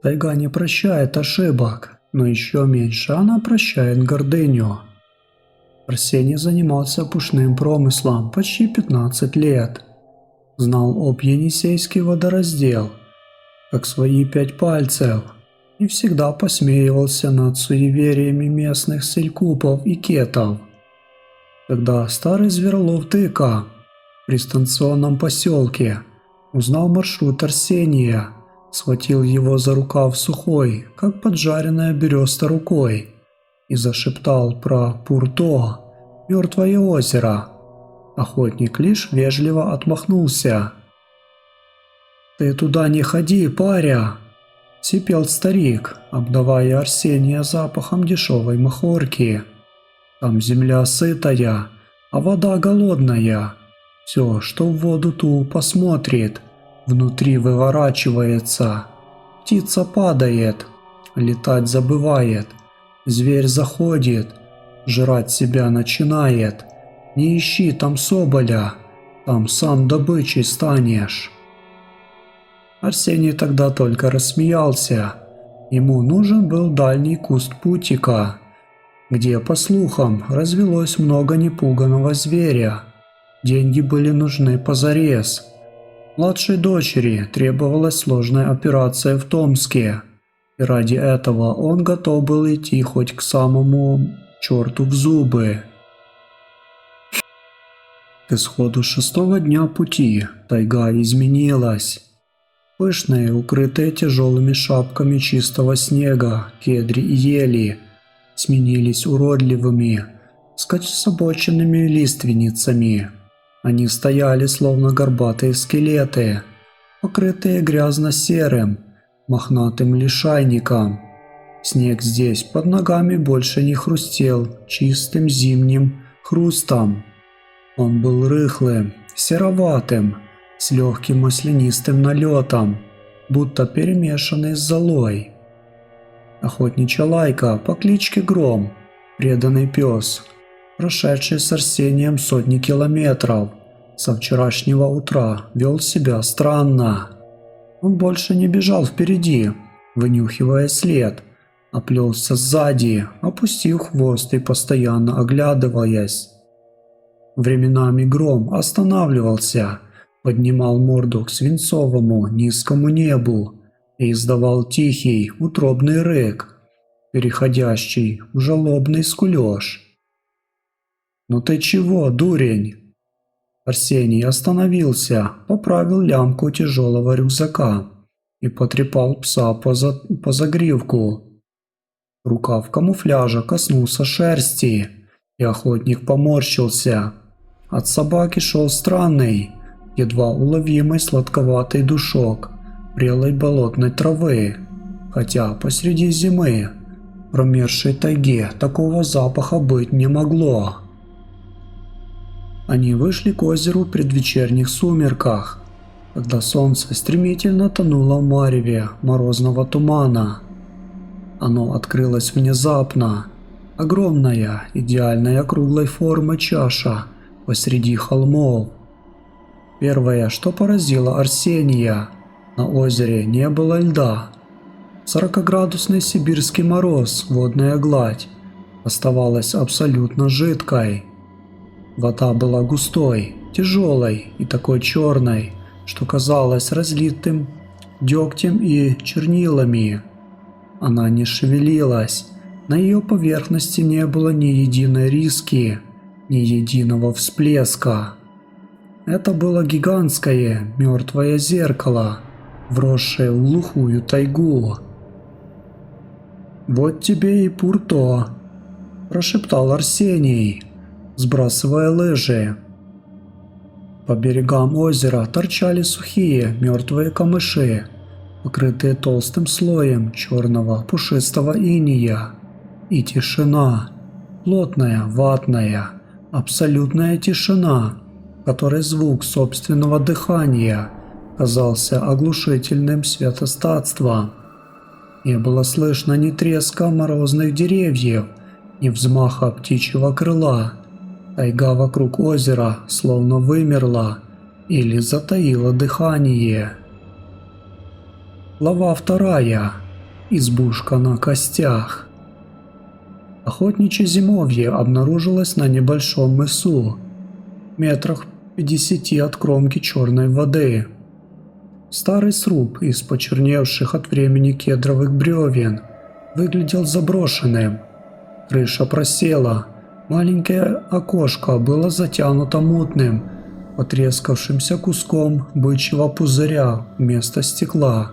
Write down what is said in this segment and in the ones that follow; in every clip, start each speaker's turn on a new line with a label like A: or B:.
A: Тайга не прощает ошибок, но еще меньше она прощает гордыню. Арсений занимался пушным промыслом почти 15 лет. Знал об Енисейский водораздел, как свои 5 пальцев, и всегда посмеивался над суевериями местных селькупов и кетов. Когда старый зверолов Тыка при станционном поселке узнал маршрут Арсения, схватил его за рукав сухой, как поджаренная береста рукой, и зашептал про Пурто, мертвое озеро. Охотник лишь вежливо отмахнулся. «Ты туда не ходи, паря!» – сипел старик, обдавая Арсения запахом дешевой махорки. «Там земля сытая, а вода голодная. Все, что в воду ту посмотрит, внутри выворачивается. Птица падает, летать забывает, зверь заходит, жрать себя начинает. Не ищи там соболя, там сам добычей станешь». Арсений тогда только рассмеялся. Ему нужен был дальний куст путика, где, по слухам, развелось много непуганого зверя. Деньги были нужны позарез. Младшей дочери требовалась сложная операция в Томске, и ради этого он готов был идти хоть к самому черту в зубы. К исходу 6-го дня пути тайга изменилась. Пышные, укрытые тяжелыми шапками чистого снега, кедри и ели сменились уродливыми, скособоченными лиственницами. Они стояли, словно горбатые скелеты, покрытые грязно-серым, мохнатым лишайником. Снег здесь под ногами больше не хрустел чистым зимним хрустом. Он был рыхлым, сероватым, с легким маслянистым налетом, будто перемешанный с золой. Охотничья лайка по кличке Гром, преданный пес, прошедший с Арсением сотни километров, со вчерашнего утра вел себя странно. Он больше не бежал впереди, вынюхивая след, а плелся сзади, опустив хвост и постоянно оглядываясь. Временами Гром останавливался, поднимал морду к свинцовому низкому небу и издавал тихий, утробный рык, переходящий в жалобный скулёж. «Ну ты чего, дурень?» Арсений остановился, поправил лямку тяжелого рюкзака и потрепал пса по загривку. Рукав камуфляжа коснулся шерсти, и охотник поморщился. От собаки шел странный, едва уловимый сладковатый душок прелой болотной травы, хотя посреди зимы в промерзшей тайге такого запаха быть не могло. Они вышли к озеру в предвечерних сумерках, когда солнце стремительно тонуло в мареве морозного тумана. Оно открылось внезапно, огромная, идеальная круглой формы чаша посреди холмов. Первое, что поразило Арсения, на озере не было льда. 40-градусный сибирский мороз, водная гладь, оставалась абсолютно жидкой. Вода была густой, тяжелой и такой черной, что казалось разлитым дегтем и чернилами. Она не шевелилась, на ее поверхности не было ни единой риски, ни единого всплеска. Это было гигантское мертвое зеркало, вросшее в глухую тайгу. «Вот тебе и Пурто», – прошептал Арсений, сбрасывая лыжи. По берегам озера торчали сухие мертвые камыши, покрытые толстым слоем черного пушистого инея. И тишина, плотная, ватная, абсолютная тишина, в которой звук собственного дыхания казался оглушительным святотатством. Не было слышно ни треска морозных деревьев, ни взмаха птичьего крыла. Тайга вокруг озера словно вымерла или затаила дыхание. Глава 2. избушка на костях. Охотничье зимовье обнаружилось на небольшом мысу, метрах 50 от кромки черной воды. Старый сруб из почерневших от времени кедровых бревен выглядел заброшенным. Крыша просела, маленькое окошко было затянуто мутным, потрескавшимся куском бычьего пузыря вместо стекла.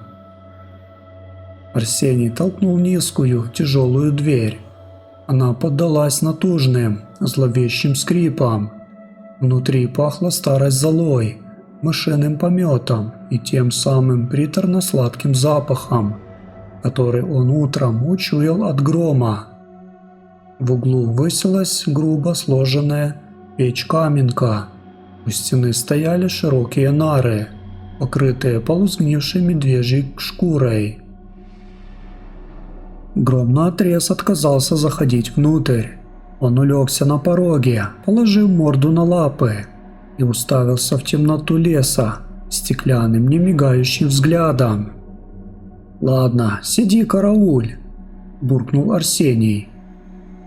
A: Арсений толкнул низкую, тяжелую дверь. Она поддалась натужным, зловещим скрипом. Внутри пахло старой золой, мышиным пометом и тем самым приторно-сладким запахом, который он утром учуял от грома. В углу высилась грубо сложенная печь-каменка. У стены стояли широкие нары, покрытые полусгнившей медвежьей шкурой. Гром наотрез отказался заходить внутрь. Он улегся на пороге, положив морду на лапы и уставился в темноту леса стеклянным, немигающим взглядом. «Ладно, сиди, карауль», – буркнул Арсений.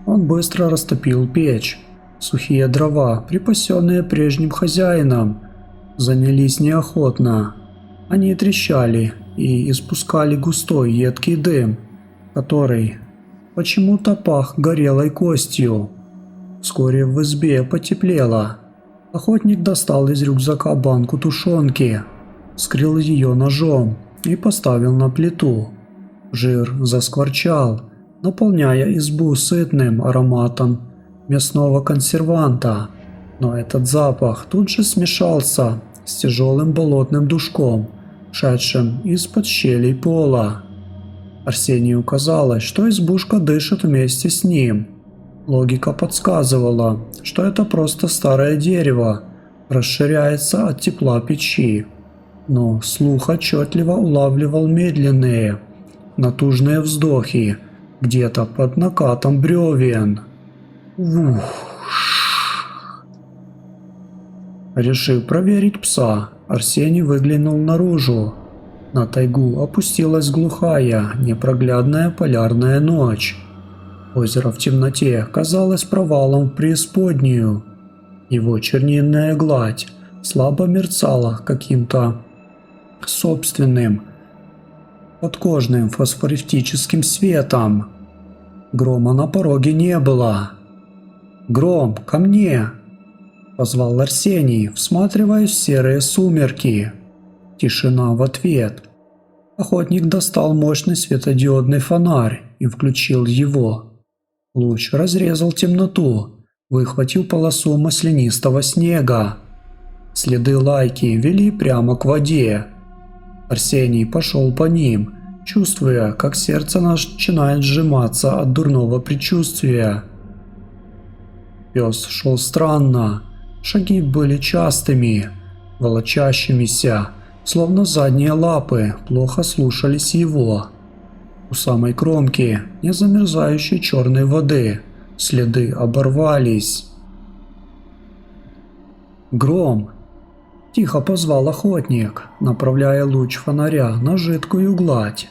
A: Он быстро растопил печь. Сухие дрова, припасенные прежним хозяином, занялись неохотно. Они трещали и испускали густой едкий дым, который почему-то пах горелой костью. Вскоре в избе потеплело. Охотник достал из рюкзака банку тушенки, вскрыл ее ножом и поставил на плиту. Жир заскворчал, наполняя избу сытным ароматом мясного консерванта, но этот запах тут же смешался с тяжелым болотным душком, шедшим из-под щелей пола. Арсению казалось, что избушка дышит вместе с ним. Логика подсказывала, что это просто старое дерево расширяется от тепла печи, но слух отчетливо улавливал медленные, натужные вздохи где-то под накатом бревен. Ух. Решив проверить пса, Арсений выглянул наружу. На тайгу опустилась глухая, непроглядная полярная ночь. Озеро в темноте казалось провалом в преисподнюю. Его чернильная гладь слабо мерцала каким-то собственным, подкожным фосфоревтическим светом. Грома на пороге не было. «Гром, ко мне!» – позвал Арсений, всматриваясь в серые сумерки. Тишина в ответ. Охотник достал мощный светодиодный фонарь и включил его. Луч разрезал темноту, выхватил полосу маслянистого снега. Следы лайки вели прямо к воде. Арсений пошел по ним, чувствуя, как сердце начинает сжиматься от дурного предчувствия. Пес шел странно, шаги были частыми, волочащимися, словно задние лапы плохо слушались его. У самой кромки незамерзающей черной воды следы оборвались. «Гром!» – тихо позвал охотник, направляя луч фонаря на жидкую гладь.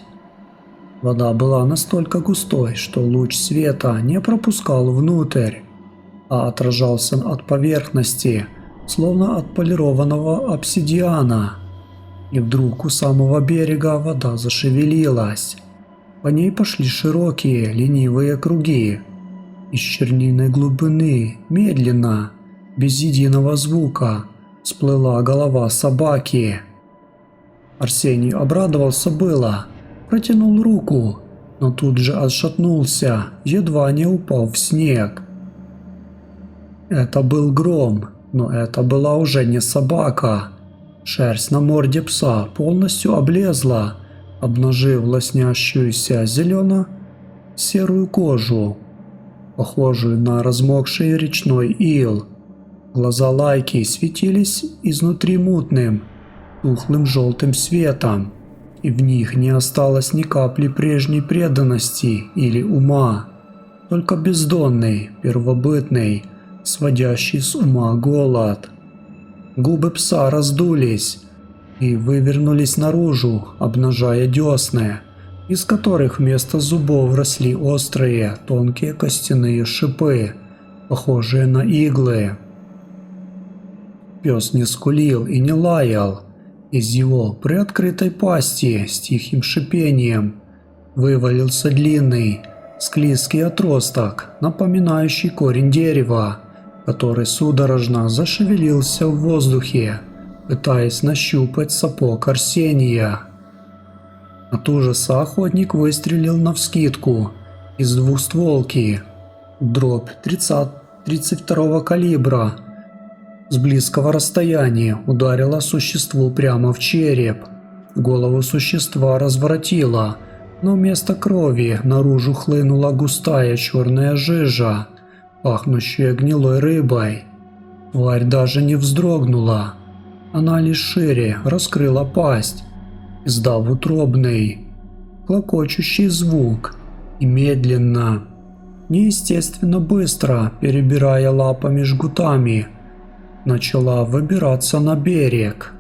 A: Вода была настолько густой, что луч света не пропускал внутрь, а отражался от поверхности, словно от полированного обсидиана. И вдруг у самого берега вода зашевелилась. По ней пошли широкие, ленивые круги. Из чернильной глубины, медленно, без единого звука, всплыла голова собаки. Арсений обрадовался было, протянул руку, но тут же отшатнулся, едва не упал в снег. Это был Гром, но это была уже не собака. Шерсть на морде пса полностью облезла, обнажив лоснящуюся зелено-серую кожу, похожую на размокший речной ил. Глаза Лайки светились изнутри мутным, тухлым желтым светом, и в них не осталось ни капли прежней преданности или ума, только бездонный, первобытный, сводящий с ума голод. Губы пса раздулись и вывернулись наружу, обнажая десны, из которых вместо зубов росли острые, тонкие костяные шипы, похожие на иглы. Пес не скулил и не лаял. Из его приоткрытой пасти с тихим шипением вывалился длинный, склизкий отросток, напоминающий корень дерева, который судорожно зашевелился в воздухе, пытаясь нащупать сапог Арсения. От ужаса охотник выстрелил навскидку из двухстволки, дробь 32-го калибра. С близкого расстояния ударила существу прямо в череп. Голову существа разворотило, но вместо крови наружу хлынула густая черная жижа, пахнущая гнилой рыбой. Тварь даже не вздрогнула. Она лишь шире раскрыла пасть, издав утробный, клокочущий звук, и медленно, неестественно быстро, перебирая лапами-жгутами, начала выбираться на берег.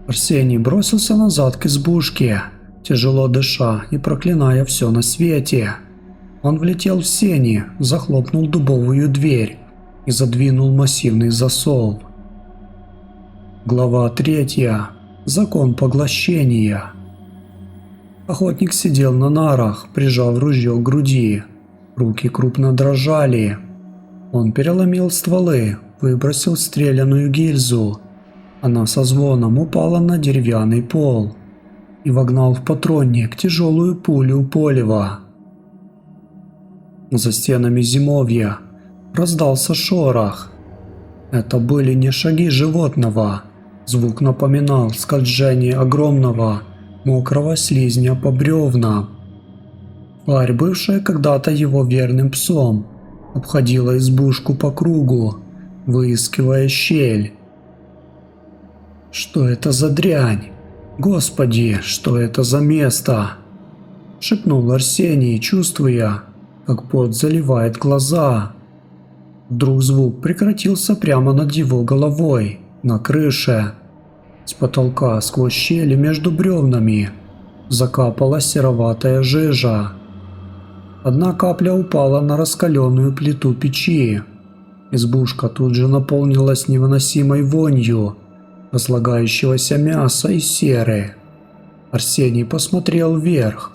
A: Арсений бросился назад к избушке, тяжело дыша и проклиная все на свете. Он влетел в сени, захлопнул дубовую дверь и задвинул массивный засов. Глава 3. Закон поглощения. Охотник сидел на нарах, прижав ружье к груди. Руки крупно дрожали. Он переломил стволы, выбросил стреляную гильзу. Она со звоном упала на деревянный пол и вогнал в патронник тяжелую пулю Полева. За стенами зимовья раздался шорох. Это были не шаги животного. Звук напоминал скольжение огромного, мокрого слизня по бревнам. Тварь, бывшая когда-то его верным псом, обходила избушку по кругу, выискивая щель. «Что это за дрянь? Господи, что это за место?» — шепнул Арсений, чувствуя, как пот заливает глаза. Вдруг звук прекратился прямо над его головой, на крыше. С потолка сквозь щели между бревнами закапала сероватая жижа. Одна капля упала на раскаленную плиту печи. Избушка тут же наполнилась невыносимой вонью разлагающегося мяса и серы. Арсений посмотрел вверх.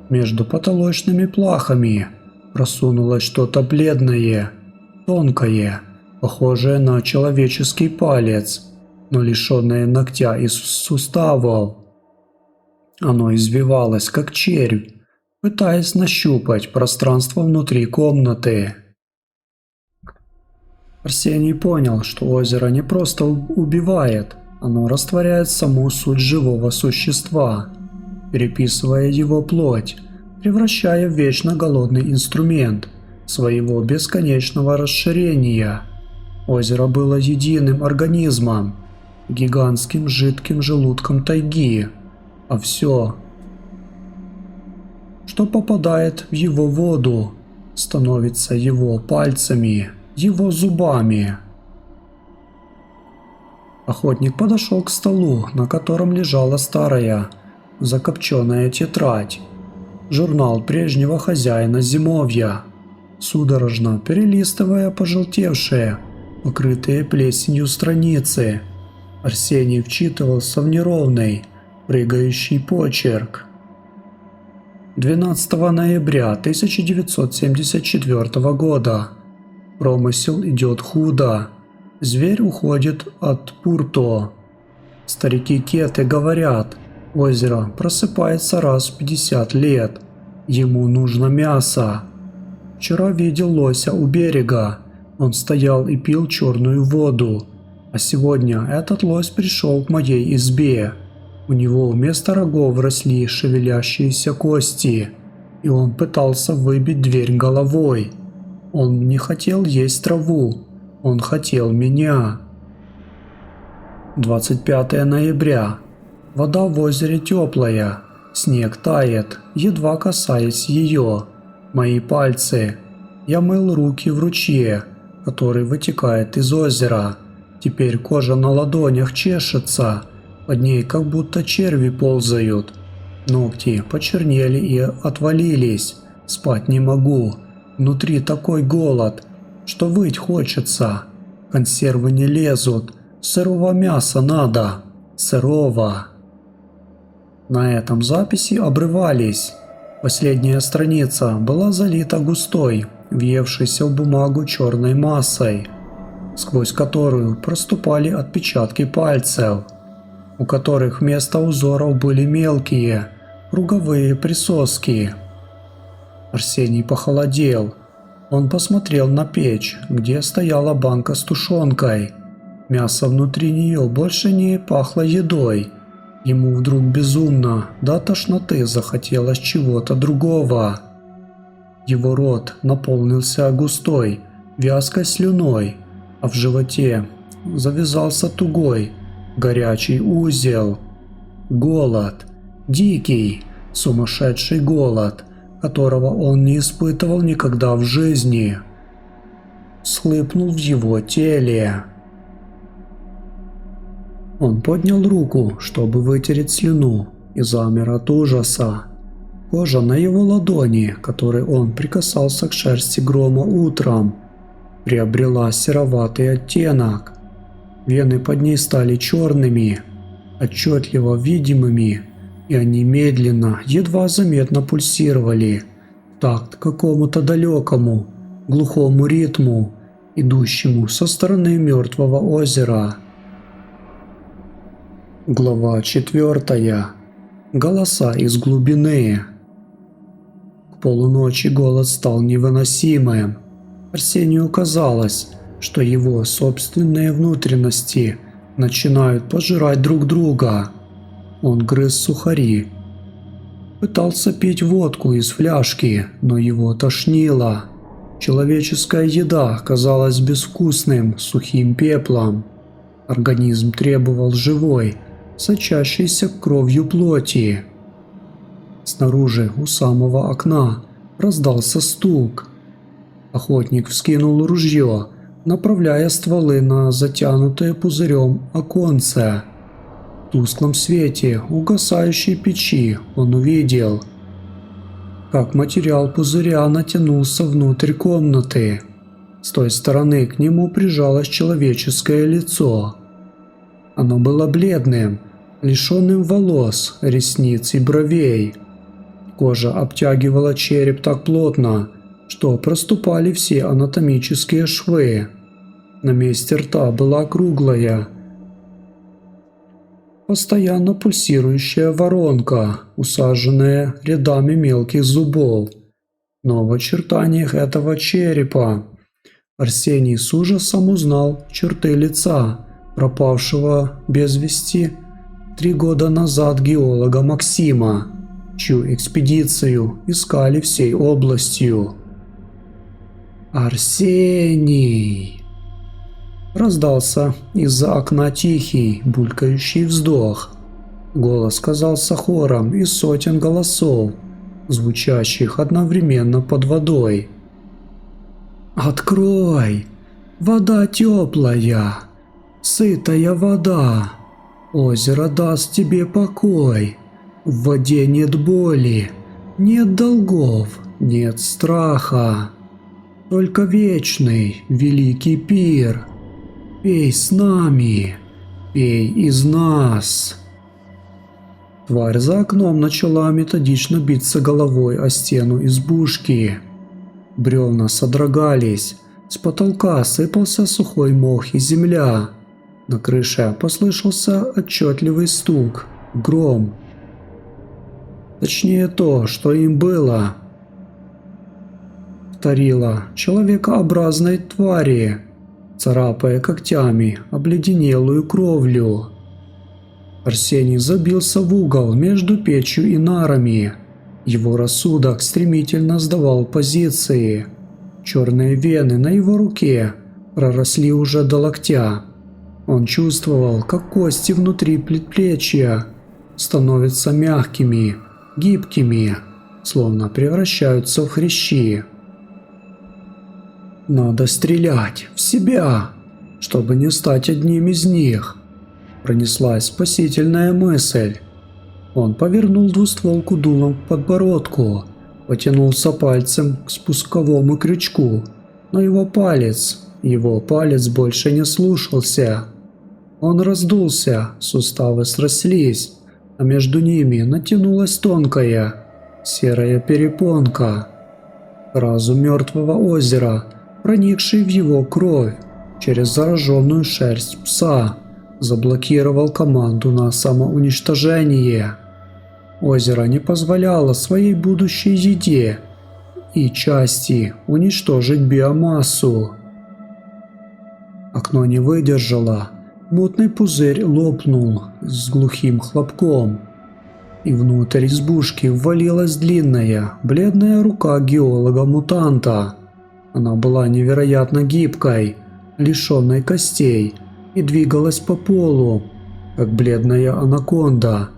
A: Между потолочными плахами просунулось что-то бледное, тонкое, похожее на человеческий палец, но лишенное ногтя и суставов. Оно извивалось, как червь, пытаясь нащупать пространство внутри комнаты. Арсений понял, что озеро не просто убивает, оно растворяет саму суть живого существа, переписывая его плоть, превращая в вечно голодный инструмент своего бесконечного расширения. Озеро было единым организмом, гигантским жидким желудком тайги, а все, что попадает в его воду, становится его пальцами, его зубами. Охотник подошел к столу, на котором лежала старая, закопченная тетрадь, журнал прежнего хозяина зимовья. Судорожно перелистывая пожелтевшие, покрытые плесенью страницы, Арсений вчитывался в неровный, прыгающий почерк. 12 ноября 1974 года. Промысел идет худо. Зверь уходит от Пурто. Старики-кеты говорят, озеро просыпается раз в 50 лет. Ему нужно мясо. Вчера видел лося у берега. Он стоял и пил черную воду. А сегодня этот лось пришел к моей избе. У него вместо рогов росли шевелящиеся кости, и он пытался выбить дверь головой. Он не хотел есть траву, он хотел меня. 25 ноября. Вода в озере теплая, снег тает, едва касаясь ее. Мои пальцы. Я мыл руки в ручье, который вытекает из озера. Теперь кожа на ладонях чешется, Под ней как будто черви ползают. Ногти почернели и отвалились. Спать не могу. Внутри такой голод, что выть хочется. Консервы не лезут. Сырого мяса надо. Сырого. На этом записи обрывались. Последняя страница была залита густой, въевшейся в бумагу черной массой, сквозь которую проступали отпечатки пальцев, у которых вместо узоров были мелкие, круговые присоски. Арсений похолодел. Он посмотрел на печь, где стояла банка с тушенкой. Мясо внутри нее больше не пахло едой. Ему вдруг безумно, до тошноты захотелось чего-то другого. Его рот наполнился густой, вязкой слюной, а в животе завязался тугой, горячий узел. Голод. Дикий, сумасшедший голод, которого он не испытывал никогда в жизни, схлыпнул в его теле. Он поднял руку, чтобы вытереть слюну, и замер от ужаса. Кожа на его ладони, которой он прикасался к шерсти Грома утром, приобрела сероватый оттенок. Вены под ней стали черными, отчетливо видимыми, и они медленно, едва заметно пульсировали в такт какому-то далекому, глухому ритму, идущему со стороны мертвого озера. Глава 4. Голоса из глубины. К полуночи голод стал невыносимым. Арсению казалось, что его собственные внутренности начинают пожирать друг друга. Он грыз сухари. Пытался пить водку из фляжки, но его тошнило. Человеческая еда казалась безвкусным, сухим пеплом. Организм требовал живой, сочащейся кровью плоти. Снаружи, у самого окна, раздался стук. Охотник вскинул ружье, направляя стволы на затянутое пузырем оконце. В тусклом свете угасающей печи он увидел, как материал пузыря натянулся внутрь комнаты. С той стороны к нему прижалось человеческое лицо. Оно было бледным, лишенным волос, ресниц и бровей. Кожа обтягивала череп так плотно, что проступали все анатомические швы. На месте рта была круглая, постоянно пульсирующая воронка, усаженная рядами мелких зубов. Но в очертаниях этого черепа Арсений с ужасом узнал черты лица пропавшего без вести 3 года назад геолога Максима, чью экспедицию искали всей областью. «Арсений!» Раздался из-за окна тихий, булькающий вздох. Голос казался хором из сотен голосов, звучащих одновременно под водой. «Открой! Вода теплая, сытая вода. Озеро даст тебе покой. В воде нет боли, нет долгов, нет страха. Только вечный, великий пир. Пей с нами, пей из нас». Тварь за окном начала методично биться головой о стену избушки. Бревна содрогались, с потолка сыпался сухой мох и земля. На крыше послышался отчетливый стук, гром. Точнее то, что им было. Повторила человекообразной твари, царапая когтями обледенелую кровлю. Арсений забился в угол между печью и нарами. Его рассудок стремительно сдавал позиции. Черные вены на его руке проросли уже до локтя. Он чувствовал, как кости внутри предплечья становятся мягкими, гибкими, словно превращаются в хрящи. Надо стрелять в себя, чтобы не стать одним из них. Пронеслась спасительная мысль. Он повернул двустволку дулом к подбородку, потянулся пальцем к спусковому крючку, но его палец больше не слушался. Он раздулся, суставы срослись, а между ними натянулась тонкая, серая перепонка. Разум мертвого озера, проникший в его кровь через зараженную шерсть пса, заблокировал команду на самоуничтожение. Озеро не позволяло своей будущей еде и части уничтожить биомассу. Окно не выдержало, мутный пузырь лопнул с глухим хлопком, и внутрь избушки ввалилась длинная, бледная рука геолога-мутанта. Она была невероятно гибкой, лишенной костей, и двигалась по полу, как бледная анаконда,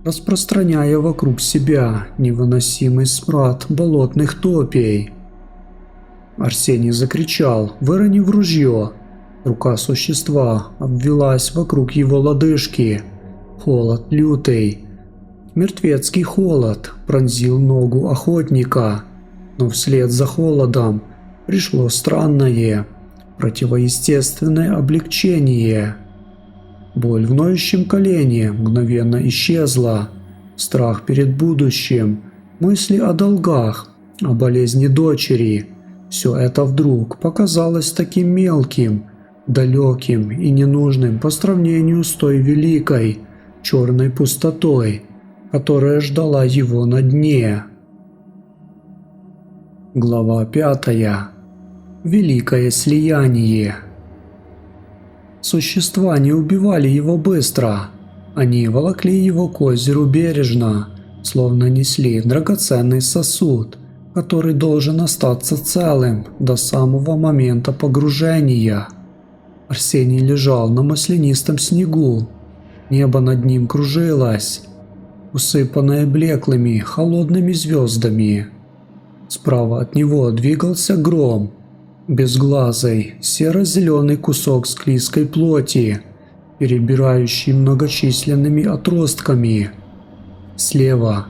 A: распространяя вокруг себя невыносимый смрад болотных топей. Арсений закричал, выронив ружье. Рука существа обвилась вокруг его лодыжки. Холод лютый, мертвецкий холод пронзил ногу охотника, но вслед за холодом пришло странное, противоестественное облегчение. Боль в ноющем колене мгновенно исчезла. Страх перед будущим, мысли о долгах, о болезни дочери – все это вдруг показалось таким мелким, далеким и ненужным по сравнению с той великой, черной пустотой, которая ждала его на дне. Глава 5. Великое слияние. Существа не убивали его быстро. Они волокли его к озеру бережно, словно несли драгоценный сосуд, который должен остаться целым до самого момента погружения. Арсений лежал на маслянистом снегу. Небо над ним кружилось, усыпанное блеклыми холодными звездами. Справа от него двигался гром, безглазый серо-зеленый кусок склизкой плоти, перебирающий многочисленными отростками. Слева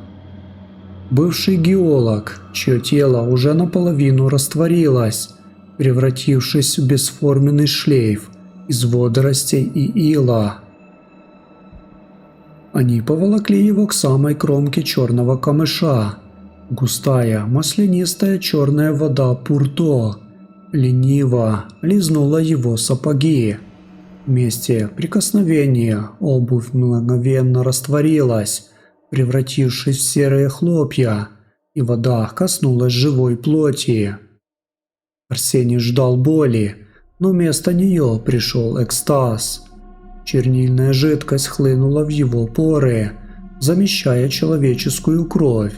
A: бывший геолог, чье тело уже наполовину растворилось, превратившись в бесформенный шлейф из водоростей и ила. Они поволокли его к самой кромке черного камыша. Густая, маслянистая черная вода Пурто лениво лизнула его сапоги. В месте прикосновения обувь мгновенно растворилась, превратившись в серые хлопья, и вода коснулась живой плоти. Арсений ждал боли, но вместо нее пришел экстаз. Чернильная жидкость хлынула в его поры, замещая человеческую кровь.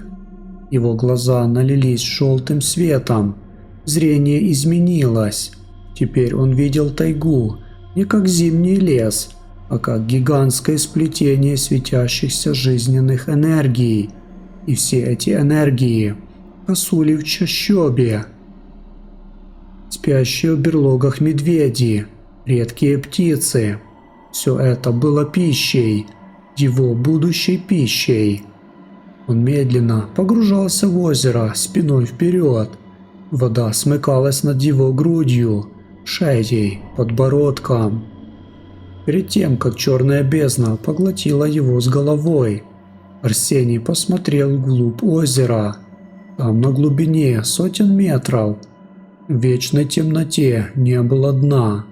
A: Его глаза налились желтым светом, зрение изменилось. Теперь он видел тайгу не как зимний лес, а как гигантское сплетение светящихся жизненных энергий. И все эти энергии косули в чащобе. Спящие в берлогах медведи, редкие птицы – все это было пищей, его будущей пищей. Он медленно погружался в озеро спиной вперед. Вода смыкалась над его грудью, шеей, подбородком. Перед тем, как черная бездна поглотила его с головой, Арсений посмотрел вглубь озера. Там на глубине сотен метров, в вечной темноте, не было дна.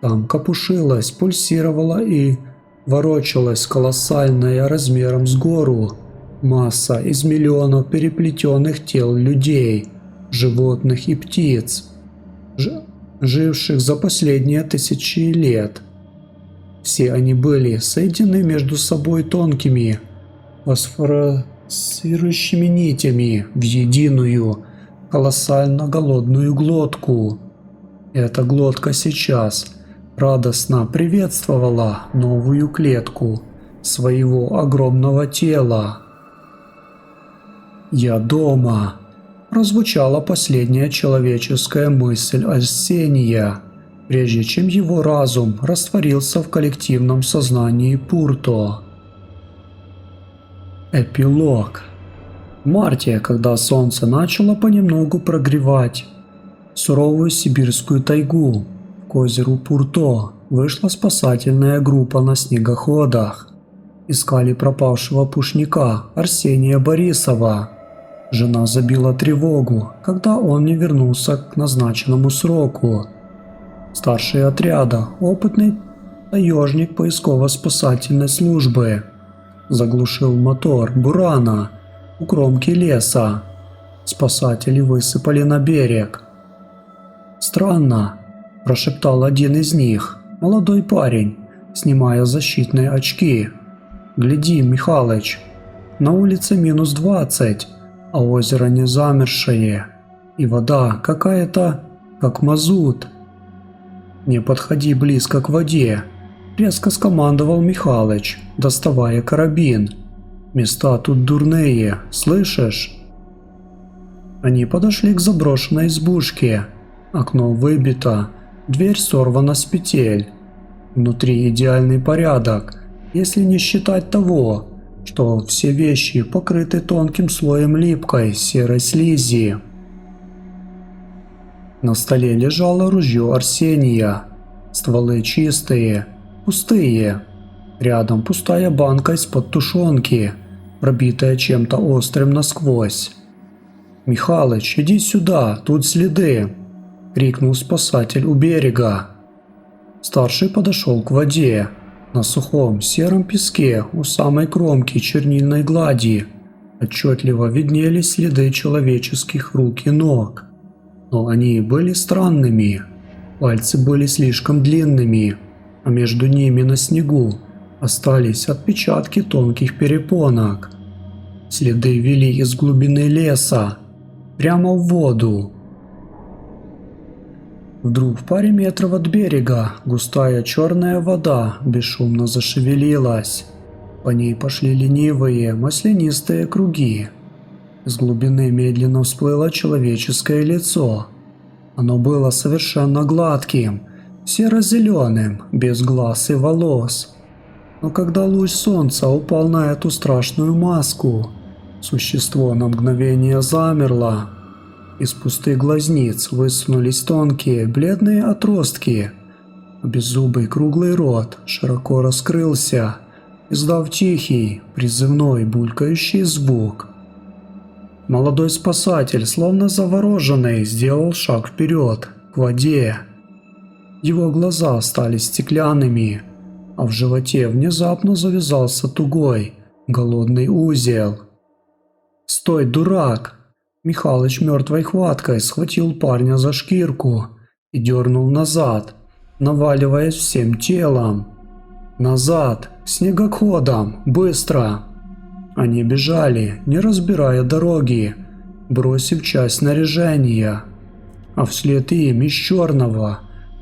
A: Там копошилась, пульсировала и ворочалась колоссальная размером с гору масса из миллионов переплетенных тел людей, животных и птиц, живших за последние тысячи лет. Все они были соединены между собой тонкими, фосфорицирующими нитями в единую, колоссально голодную глотку. Эта глотка сейчас радостно приветствовала новую клетку своего огромного тела. «Я дома», – прозвучала последняя человеческая мысль Арсения. прежде чем его разум растворился в коллективном сознании Пурто. Эпилог. В марте, когда солнце начало понемногу прогревать суровую сибирскую тайгу, к озеру Пурто вышла спасательная группа на снегоходах. Искали пропавшего пушника Арсения Борисова. Жена забила тревогу, когда он не вернулся к назначенному сроку. Старший отряда, опытный таежник поисково-спасательной службы, заглушил мотор бурана у кромки леса. Спасатели высыпали на берег. «Странно», – прошептал один из них, молодой парень, снимая защитные очки. «Гляди, Михалыч, на улице -20, а озеро не замерзшее, и вода какая-то, как мазут». «Не подходи близко к воде», – резко скомандовал Михалыч, доставая карабин. «Места тут дурные, слышишь?» Они подошли к заброшенной избушке. Окно выбито, дверь сорвана с петель. Внутри идеальный порядок, если не считать того, что все вещи покрыты тонким слоем липкой серой слизи. На столе лежало ружье Арсения. Стволы чистые, пустые. Рядом пустая банка из-под тушенки, пробитая чем-то острым насквозь. «Михалыч, иди сюда, тут следы!» – крикнул спасатель у берега. Старший подошел к воде. На сухом сером песке у самой кромки чернильной глади отчетливо виднелись следы человеческих рук и ног. Но они были странными. Пальцы были слишком длинными, а между ними на снегу остались отпечатки тонких перепонок. Следы вели из глубины леса прямо в воду. Вдруг в паре метров от берега густая черная вода бесшумно зашевелилась. По ней пошли ленивые маслянистые круги. Из глубины медленно всплыло человеческое лицо. Оно было совершенно гладким, серо-зеленым, без глаз и волос. Но когда луч солнца упал на эту страшную маску, существо на мгновение замерло. Из пустых глазниц высунулись тонкие, бледные отростки. Беззубый круглый рот широко раскрылся, издав тихий, призывной, булькающий звук. Молодой спасатель, словно завороженный, сделал шаг вперед, к воде. Его глаза стали стеклянными, а в животе внезапно завязался тугой, голодный узел. «Стой, дурак!» Михалыч мертвой хваткой схватил парня за шкирку и дернул назад, наваливаясь всем телом. «Назад! К снегоходам! Быстро!» Они бежали, не разбирая дороги, бросив часть снаряжения, а вслед им из черного,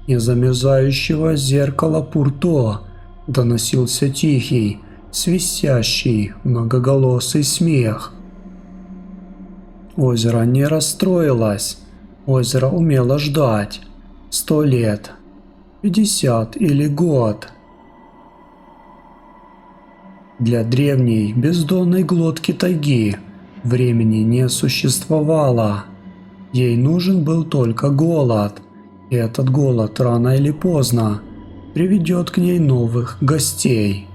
A: незамерзающего зеркала Пурто доносился тихий, свистящий, многоголосый смех. Озеро не расстроилось, озеро умело ждать. 100 лет, 50 или год. Для древней бездонной глотки тайги времени не существовало. Ей нужен был только голод, и этот голод рано или поздно приведет к ней новых гостей.